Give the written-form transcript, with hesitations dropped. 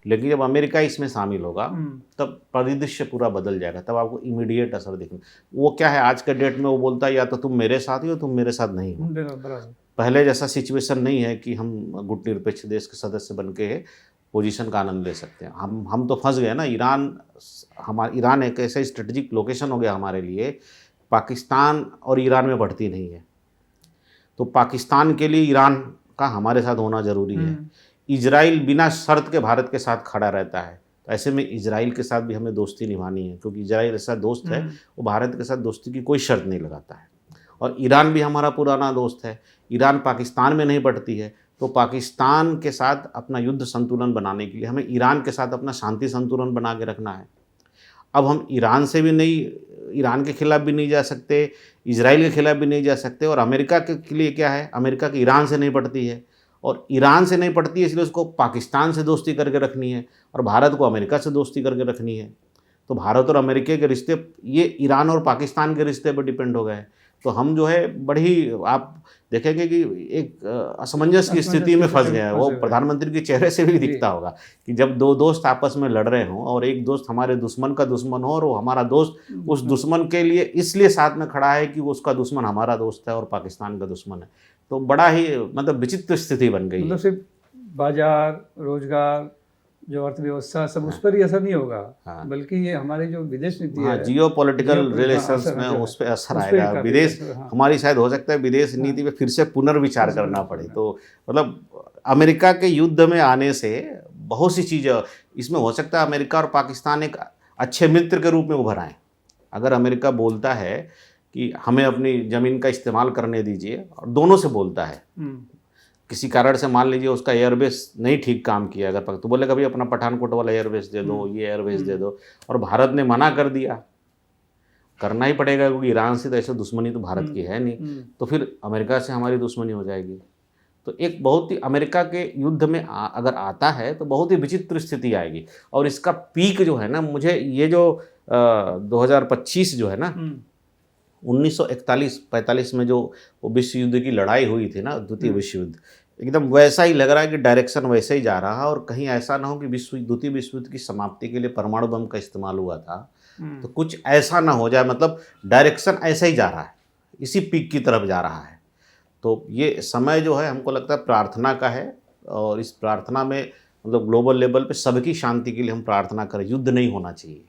लेकिन जब अमेरिका इसमें शामिल होगा तब परिदृश्य पूरा बदल जाएगा, तब आपको इमीडिएट असर दिखना। वो क्या है, आज के डेट में वो बोलता है या तो तुम मेरे साथ हो तुम मेरे साथ नहीं हो। पहले जैसा सिचुएशन नहीं है कि हम गुट निरपेक्ष देश के सदस्य बन के पोजीशन का आनंद ले सकते हैं। हम तो फंस गए ना। ईरान एक ऐसा स्ट्रेटेजिक लोकेशन हो गया हमारे लिए, पाकिस्तान और ईरान में बढ़ती नहीं है, तो पाकिस्तान के लिए ईरान का हमारे साथ होना ज़रूरी है। इजराइल बिना शर्त के भारत के साथ खड़ा रहता है, तो ऐसे में इजराइल के साथ भी हमें दोस्ती निभानी है, क्योंकि इजराइल ऐसा दोस्त है वो भारत के साथ दोस्ती की कोई शर्त नहीं लगाता है। और ईरान भी हमारा पुराना दोस्त है। ईरान पाकिस्तान में नहीं बढ़ती है, तो पाकिस्तान के साथ अपना युद्ध संतुलन बनाने के लिए हमें ईरान के साथ अपना शांति संतुलन बना के रखना है। अब हम ईरान से भी नहीं, ईरान के खिलाफ भी नहीं जा सकते, इजराइल के खिलाफ भी नहीं जा सकते। और अमेरिका के लिए क्या है, अमेरिका की ईरान से नहीं पड़ती है, और ईरान से नहीं पड़ती है इसलिए उसको पाकिस्तान से दोस्ती करके रखनी है, और भारत को अमेरिका से दोस्ती करके रखनी है। तो भारत और अमेरिका के रिश्ते ये ईरान और पाकिस्तान के रिश्ते पर डिपेंड हो गए हैं। तो हम जो है बड़ी, आप देखेंगे कि एक असमंजस की स्थिति में फंस गया है। वो प्रधानमंत्री के चेहरे से भी दिखता होगा कि जब दो दोस्त आपस में लड़ रहे हों और एक दोस्त हमारे दुश्मन का दुश्मन हो और वो हमारा दोस्त उस दुश्मन के लिए इसलिए साथ में खड़ा है कि उसका दुश्मन हमारा दोस्त है और पाकिस्तान का दुश्मन है, तो बड़ा ही मतलब विचित्र स्थिति बन गई। मतलब सिर्फ बाजार, रोजगार, जो अर्थव्यवस्था, सब उस पर ही असर नहीं होगा, बल्कि ये हमारी जो विदेश नीति है, जियो पॉलिटिकल रिलेशंस में उस पर असर आएगा। विदेश हमारी शायद हो सकता है विदेश नीति पे फिर से पुनर्विचार करना पड़े। तो मतलब अमेरिका के युद्ध में आने से बहुत सी चीज़ें इसमें हो सकता है। अमेरिका और पाकिस्तान एक अच्छे मित्र के रूप में उभर आए। अगर अमेरिका बोलता है कि हमें अपनी ज़मीन का इस्तेमाल करने दीजिए, और दोनों से बोलता है, किसी कारण से मान लीजिए उसका एयरबेस नहीं ठीक काम किया, अगर तो बोलेगा भाई अपना पठानकोट वाला एयरबेस दे दो, ये एयरबेस दे दो, और भारत ने मना कर दिया, करना ही पड़ेगा क्योंकि ईरान से तो ऐसे दुश्मनी तो भारत की है नहीं, तो फिर अमेरिका से हमारी दुश्मनी हो जाएगी। तो एक बहुत ही अमेरिका के युद्ध में अगर आता है तो बहुत ही विचित्र स्थिति आएगी। और इसका पीक जो है ना, मुझे ये जो 2025 जो है ना, 1941-45 में जो विश्व युद्ध की लड़ाई हुई थी ना, द्वितीय विश्व युद्ध, एकदम वैसा ही लग रहा है कि डायरेक्शन वैसे ही जा रहा है। और कहीं ऐसा ना हो कि द्वितीय विश्व युद्ध की समाप्ति के लिए परमाणु बम का इस्तेमाल हुआ था, तो कुछ ऐसा ना हो जाए। मतलब डायरेक्शन ऐसा ही जा रहा है, इसी पीक की तरफ जा रहा है। तो ये समय जो है हमको लगता है प्रार्थना का है, और इस प्रार्थना में मतलब ग्लोबल लेवल पे सबकी शांति के लिए हम प्रार्थना करें। युद्ध नहीं होना चाहिए।